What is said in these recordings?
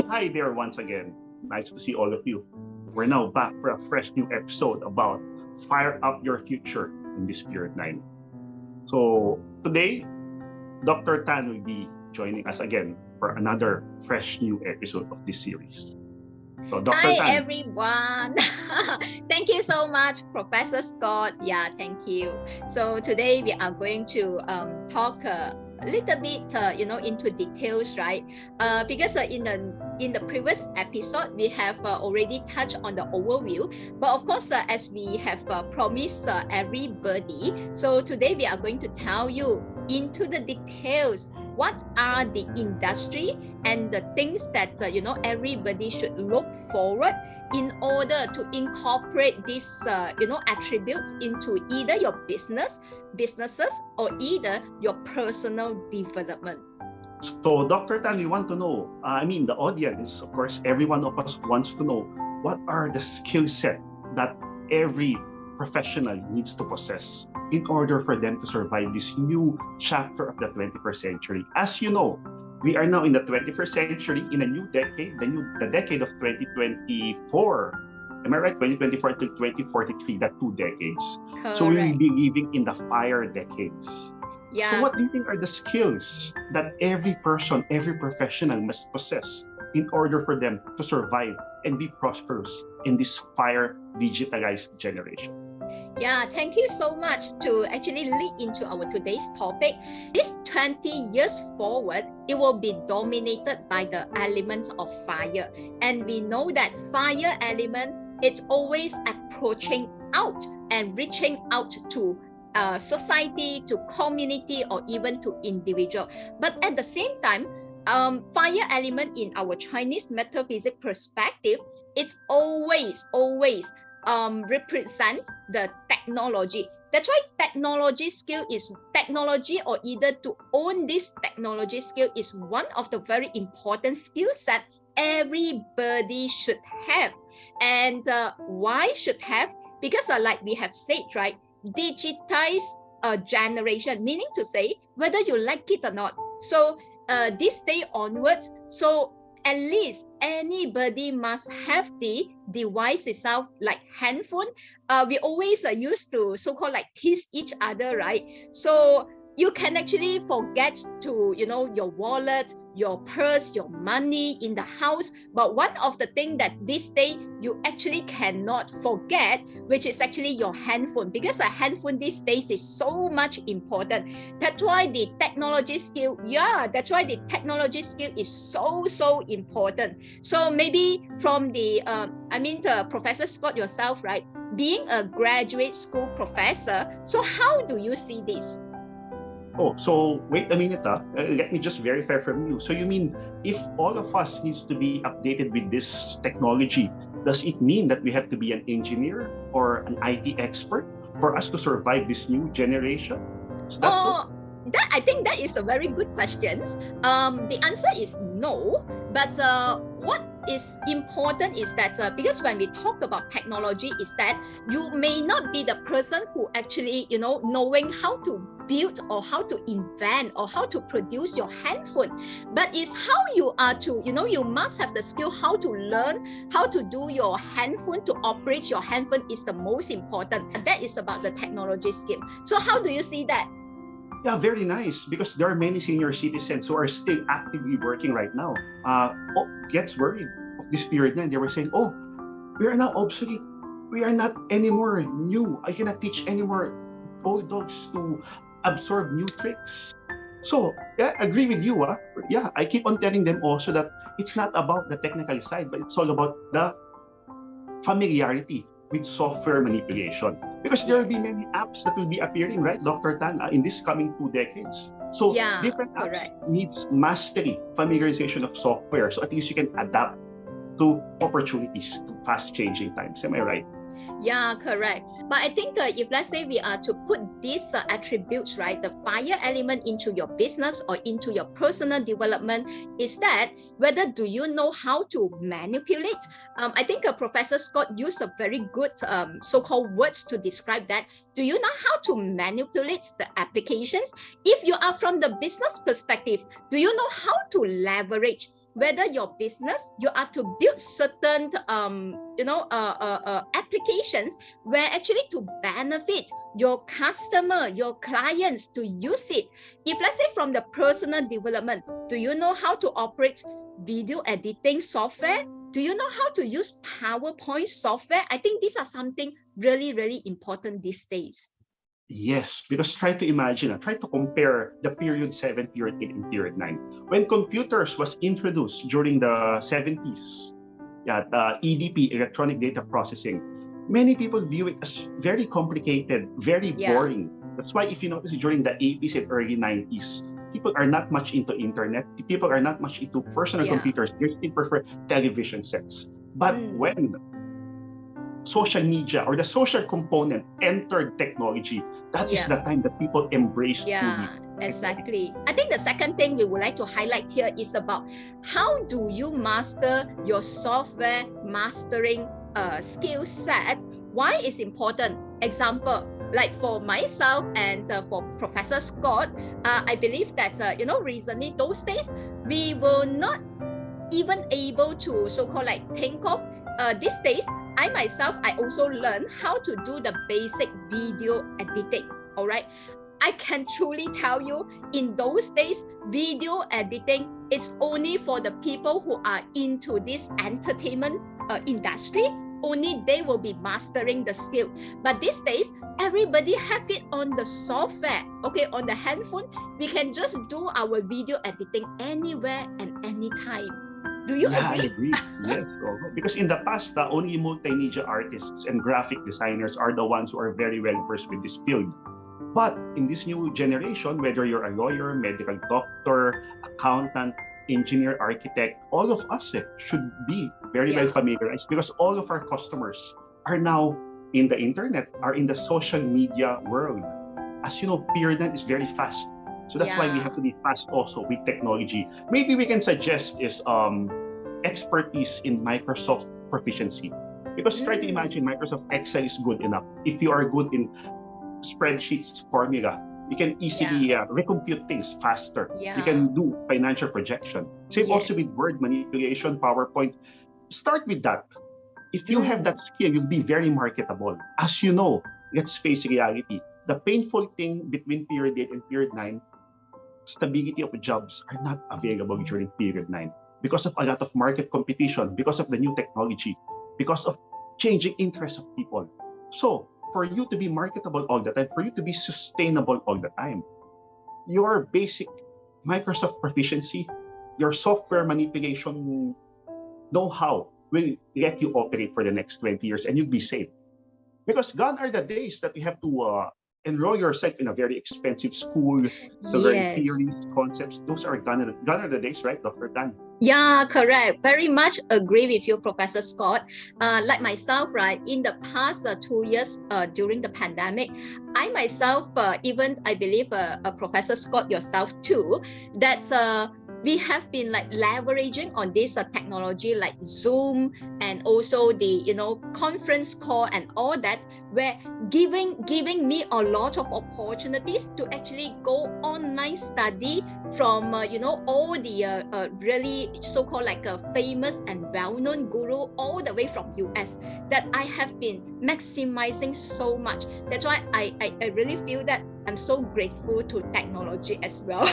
Hi there once again. Nice to see all of you. We're now back for a fresh new episode about Fire Up Your Future in this Spirit 9. So today, Dr. Tan will be joining us again for another fresh new episode of this series. So Dr. Tan. Hi everyone. Thank you so much, Professor Scott. Yeah, thank you. So today we are going to talk a little bit, into details, right? Because in the previous episode, we have already touched on the overview. But of course, as we have promised everybody, so today we are going to tell you into the details what are the industry and the things that everybody should look forward in order to incorporate these attributes into either your businesses or either your personal development. So Dr. Tan, we want to know, the audience, of course, every one of us wants to know what are the skill set that every professional needs to possess in order for them to survive this new chapter of the 21st century. As you know, we are now in the 21st century, in a new decade, the decade of 2024. Am I right? 2024 to 2043, the 2 decades. Correct. So we will be living in the fire decades. Yeah. So what do you think are the skills that every person, every professional must possess in order for them to survive and be prosperous in this fire digitalized generation? Yeah, thank you so much to actually lead into our today's topic. This 20 years forward, it will be dominated by the element of fire. And we know that fire element, it's always approaching out and reaching out to society, to community, or even to individual. But at the same time, fire element in our Chinese metaphysics perspective, it's always represents the technology. That's why technology skill is technology, or either to own this technology skill is one of the very important skill set everybody should have. And why should have? Because like we have said, right, digitize generation, meaning to say whether you like it or not. So this day onwards, so at least anybody must have the device itself, like handphone. We always used to so-called like tease each other, right? So you can actually forget to, your wallet, your purse, your money in the house. But one of the things that this day you actually cannot forget, which is actually your handphone, because a handphone these days is so much important. That's why the technology skill, is so important. So maybe from the Professor Scott yourself, right? Being a graduate school professor, so how do you see this? Oh, so wait a minute. Let me just verify from you. So you mean if all of us needs to be updated with this technology, does it mean that we have to be an engineer or an IT expert for us to survive this new generation? I think that is a very good question. The answer is no. But what is important is that because when we talk about technology, is that you may not be the person who actually, knowing how to build or how to invent or how to produce your handphone, but it's how you are to, you must have the skill how to learn how to do your handphone, to operate your handphone is the most important. And that is about the technology skill. So how do you see that? Yeah, very nice, because there are many senior citizens who are still actively working right now. Gets worried of this period, and they were saying, "Oh, we are now obsolete. We are not anymore new. I cannot teach anymore old dogs to absorb new tricks." So yeah, I agree with you. Yeah, I keep on telling them also that it's not about the technical side, but it's all about the familiarity with software manipulation. Because there will be many apps that will be appearing, right, Dr. Tan, in this coming 2 decades. So different apps needs mastery, familiarization of software. So at least you can adapt to opportunities, to fast-changing times. Am I right? Yeah, correct. But I think if let's say we are to put these attributes, right, the fire element into your business or into your personal development, is that whether do you know how to manipulate? I think Professor Scott used a very good so-called words to describe that. Do you know how to manipulate the applications? If you are from the business perspective, do you know how to leverage? whether your business, you are to build certain applications where actually to benefit your customer, your clients to use it. If let's say from the personal development, do you know how to operate video editing software? Do you know how to use PowerPoint software? I think these are something really, really important these days. Yes, because try to imagine, try to compare the period 7, period 8, and period 9. When computers was introduced during the 70s, the EDP, electronic data processing, many people view it as very complicated, very boring. That's why if you notice during the 80s and early 90s, people are not much into internet. People are not much into personal computers. They still prefer television sets. But when social media or the social component entered technology, that is the time that people embrace. Exactly. I think the second thing we would like to highlight here is about how do you master your software mastering skill set. Why is important? Example, like for myself and for Professor Scott, I believe that recently those days we were not even able to so-called like think of these days. I myself, I also learned how to do the basic video editing. All right. I can truly tell you, in those days, video editing is only for the people who are into this entertainment industry. Only they will be mastering the skill. But these days, everybody have it on the software. Okay, on the handphone, we can just do our video editing anywhere and anytime. Do you agree? I agree. Yes, because in the past, only multimedia artists and graphic designers are the ones who are very well versed with this field. But in this new generation, whether you're a lawyer, medical doctor, accountant, engineer, architect, all of us should be very well familiarized, because all of our customers are now in the internet, are in the social media world. As you know, period 9 is very fast. So that's why we have to be fast also with technology. Maybe we can suggest is expertise in Microsoft proficiency. Because try to imagine Microsoft Excel is good enough. If you are good in spreadsheets, formula, you can easily recompute things faster. You can do financial projection. Same also with word manipulation, PowerPoint. Start with that. If you have that skill, you'll be very marketable. As you know, let's face reality. The painful thing between period 8 and period 9, stability of jobs are not available during period 9 because of a lot of market competition, because of the new technology, because of changing interests of people. So for you to be marketable all the time, for you to be sustainable all the time, your basic Microsoft proficiency, your software manipulation know-how will let you operate for the next 20 years and you'll be safe. Because gone are the days that you have to enroll yourself in a very expensive school, the very theories, concepts. Those are gone are the days, right, Dr. Dan? Yeah, correct. Very much agree with you, Professor Scott. Like myself, right, in the past 2 years during the pandemic, I myself, even I believe Professor Scott yourself too, that we have been like leveraging on this technology like Zoom and also the conference call and all that, where giving me a lot of opportunities to actually go online study from all the really so-called like a famous and well-known guru all the way from US, that I have been maximizing so much. That's why I really feel that I'm so grateful to technology as well.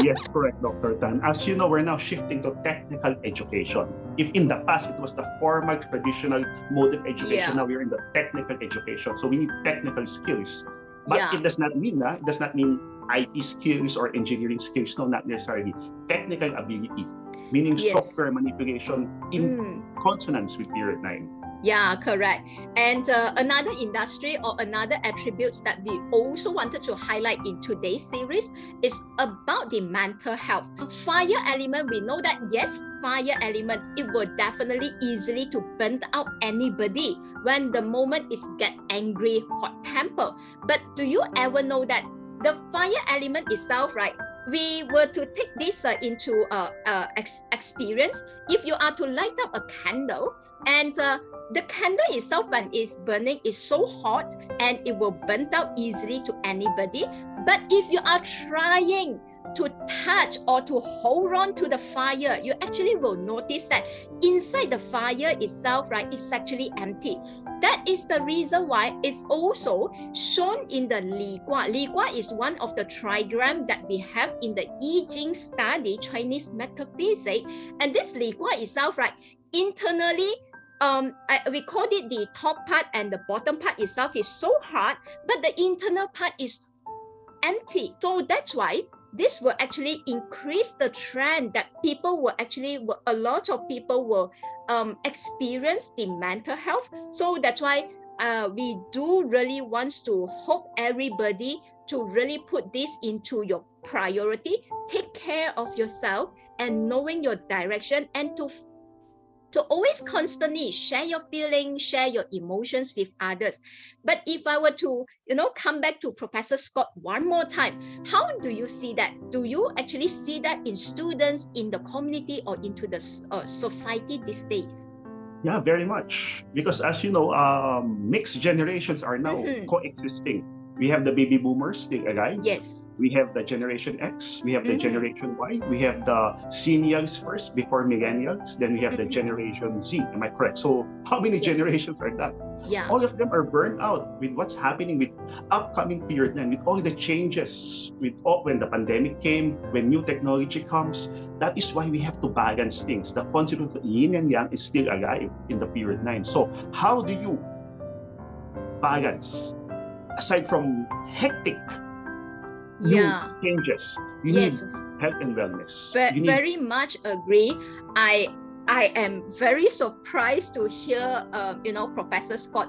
Yes, correct, Dr. Tan. As you know, we're now shifting to technical education. If in the past it was the formal, traditional mode of education, now we're in the technical education. So we need technical skills. But it does not mean IT skills or engineering skills. No, not necessarily. Technical ability, meaning software manipulation in consonance with period 9. Yeah, correct. And another industry or another attributes that we also wanted to highlight in today's series is about the mental health. Fire element, we know that yes, fire element, it will definitely easily to burn out anybody when the moment is get angry, hot temper. But do you ever know that the fire element itself, right? We were to take this into experience. If you are to light up a candle and the candle itself, when it's burning, is so hot and it will burn out easily to anybody. But if you are trying to touch or to hold on to the fire, you actually will notice that inside the fire itself, right, it's actually empty. That is the reason why it's also shown in the Li Gua. Li Gua is one of the trigram that we have in the I Ching study, Chinese metaphysics. And this Li Gua itself, right, internally, we call it the top part and the bottom part itself is so hard, but the internal part is empty. So that's why this will actually increase the trend that people will actually, a lot of people will experience the mental health. So that's why we do really want to hope everybody to really put this into your priority, take care of yourself and knowing your direction, and to always constantly share your feelings, share your emotions with others. But if I were to, come back to Professor Scott one more time, how do you see that? Do you actually see that in students, in the community, or into the society these days? Yeah, very much. Because as you know, mixed generations are now coexisting. We have the baby boomers, they arrive. Yes. We have the Generation X. We have the Generation Y. We have the seniors first before millennials. Then we have the Generation Z. Am I correct? So how many generations are that? Yeah. All of them are burned out with what's happening with upcoming period and with all the changes, with when the pandemic came, when new technology comes. That is why we have to balance things. The concept of yin and yang is still alive in the period 9. So how do you balance? Aside from hectic new changes, you need health and wellness. Very much agree. I am very surprised to hear, Professor Scott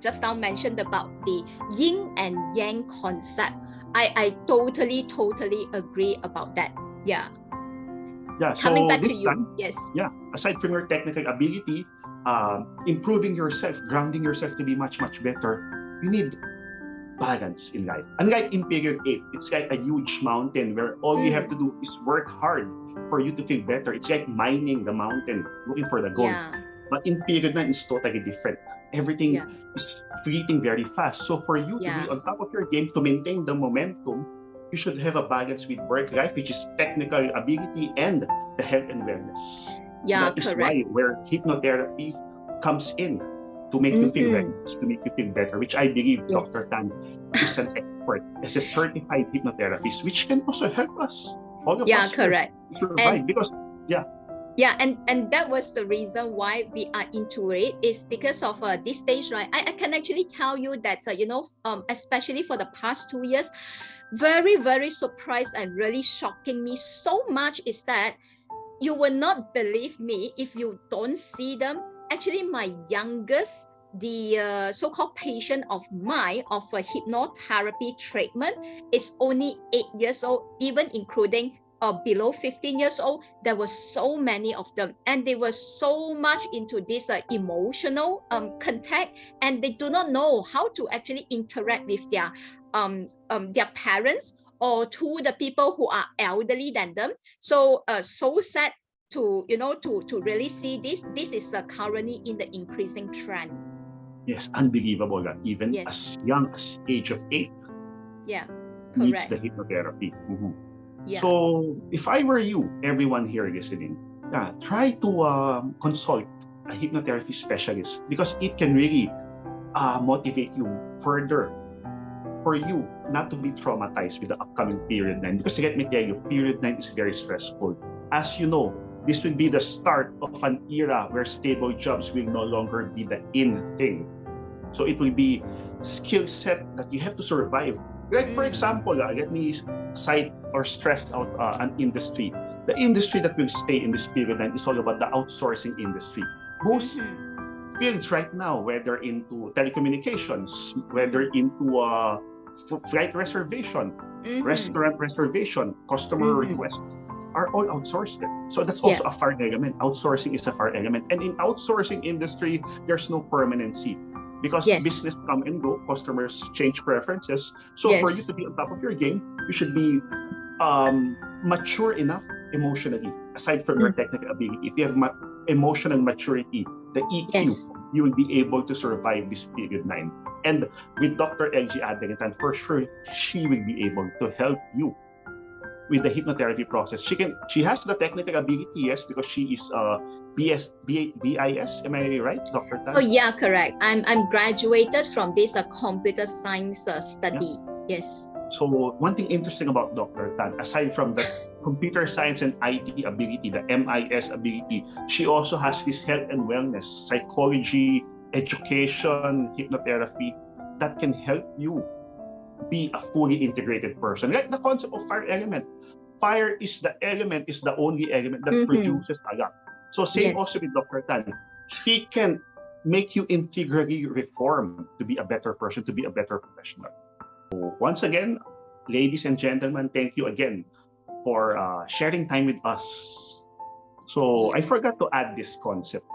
just now mentioned about the yin and yang concept. I totally agree about that. Yeah. Yeah. Coming so back to you. Time, yes. Yeah. Aside from your technical ability, improving yourself, grounding yourself to be much better, you need balance in life. Unlike in period 8, it's like a huge mountain where all you have to do is work hard for you to feel better. It's like mining the mountain, looking for the gold. Yeah. But in period 9, it's totally different. Everything is fleeting very fast. So for you to be on top of your game, to maintain the momentum, you should have a balance with work life, which is technical ability and the health and wellness. Yeah, that is correct. why where hypnotherapy comes in to make you feel better, to make you feel better, which I believe Dr. Tan is an expert as a certified hypnotherapist, which can also help us, all of us, correct. survive. Because and that was the reason why we are into it, is because of this stage, right? I can actually tell you that especially for the past 2 years, very surprised and really shocking me so much is that you will not believe me if you don't see them. Actually, my youngest, the so-called patient of mine of a hypnotherapy treatment is only 8 years old, even including below 15 years old. There were so many of them, and they were so much into this emotional contact, and they do not know how to actually interact with their parents or to the people who are elderly than them. So so sad to to really see this. This is currently in the increasing trend. Yes, unbelievable that even as young as age of 8 needs the hypnotherapy. So if I were you, everyone here listening, try to consult a hypnotherapy specialist, because it can really motivate you further, for you not to be traumatized with the upcoming period 9. Because let me tell you, period 9 is very stressful. As you know, this will be the start of an era where stable jobs will no longer be the in thing. So it will be skill set that you have to survive. Like for example, let me cite or stress out an industry. The industry that will stay in this period 9 is all about the outsourcing industry. Most fields right now, whether into telecommunications, whether into flight reservation, restaurant reservation, customer request, are all outsourced. So that's also a far element. Outsourcing is a far element. And in outsourcing industry, there's no permanency, because business come and go, customers change preferences. So for you to be on top of your game, you should be mature enough emotionally, aside from your technical ability. If you have emotional maturity, the EQ, you will be able to survive this period 9. And with Dr. LG Adeline, for sure, she will be able to help you with the hypnotherapy process. She has the technical ability, yes, because she is BIS. Am I right, Dr. Tan? Oh yeah, correct. I'm graduated from this computer science study. Yeah. Yes. So one thing interesting about Dr. Tan, aside from the computer science and IT ability, the MIS ability, she also has this health and wellness, psychology, education, hypnotherapy that can help you be a fully integrated person. Like the concept of fire element. Fire is the only element that produces agak. So same also with Dr. Tan. She can make you integrally reform to be a better person, to be a better professional. So once again, ladies and gentlemen, thank you again for sharing time with us. So I forgot to add this concept.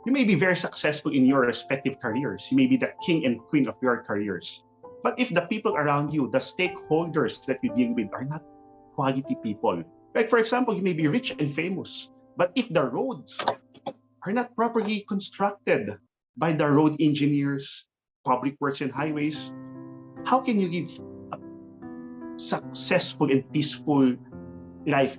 You may be very successful in your respective careers. You may be the king and queen of your careers. But if the people around you, the stakeholders that you deal with, are not quality people, like for example, you may be rich and famous, but if the roads are not properly constructed by the road engineers, public works and highways, how can you live a successful and peaceful life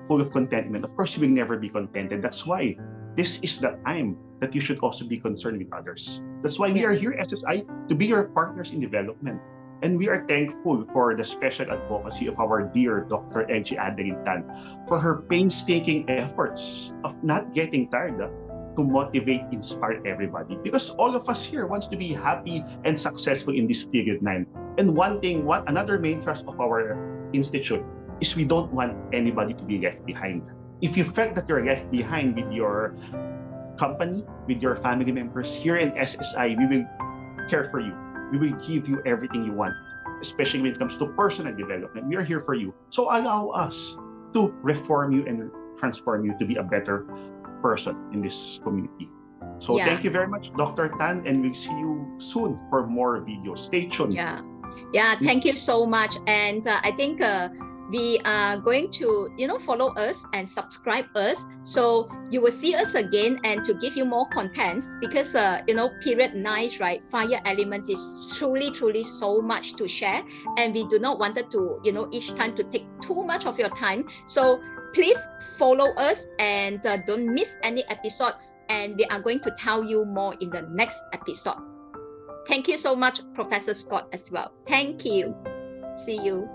full of contentment? Of course, you will never be contented. That's why this is the time that you should also be concerned with others. That's why we are here, SSI, to be your partners in development. And we are thankful for the special advocacy of our dear Dr. Adeline Tan for her painstaking efforts of not getting tired to motivate, inspire everybody. Because all of us here wants to be happy and successful in this period 9. And another main thrust of our institute is we don't want anybody to be left behind. If you felt that you're left behind with your company, with your family members, here in SSI, we will care for you. We will give you everything you want, especially when it comes to personal development. We are here for you. So allow us to reform you and transform you to be a better person in this community. So thank you very much, Dr. Tan, and we'll see you soon for more videos. Stay tuned. Yeah, thank you so much. And I think we are going to follow us and subscribe us, so you will see us again and to give you more contents, because period 9, right, fire elements is truly so much to share, and we do not want to each time to take too much of your time. So please follow us and don't miss any episode, and we are going to tell you more in the next episode. Thank you so much, Professor Scott, as well. Thank you. See you.